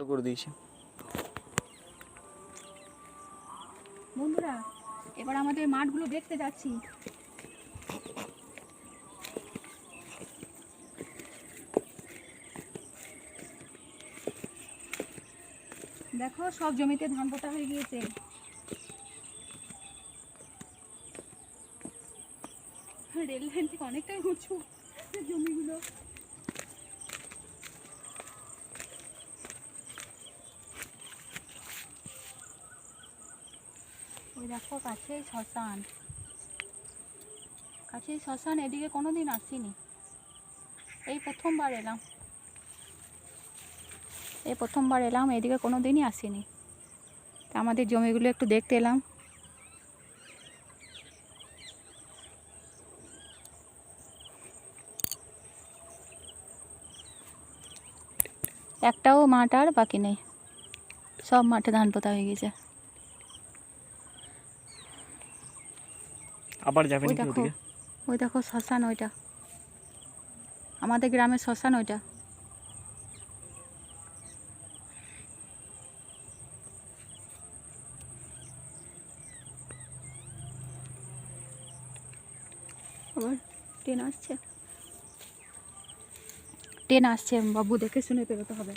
চালু করে দিয়েছি। বন্ধুরা, এবার আমাদের মাঠগুলো দেখতে যাচ্ছি। দেখো, সব জমিতে ধান পোতা হয়ে গিয়েছে। রেল লাইন থেকে অনেকটাই উঁচু জমিগুলো। ওই দেখো, কাছেই শ্মশান। কাছেই শ্মশান, এদিকে কোনোদিন আসিনি, এই প্রথমবার এলাম। এদিকে কোনোদিনই আসিনি। আমাদের জমিগুলো একটু দেখতে এলাম। একটাও মাঠ আর বাকি নেই, সব মাঠে ধান পোতা হয়ে গেছে। আবার যাবেন কি ওদিকে? ওই দেখো শ্মশান, ওইটা আমাদের গ্রামের শ্মশান। ওইটা আবার ট্রেন আসছে, বাবু দেখে শুনে পেরোতে হবে।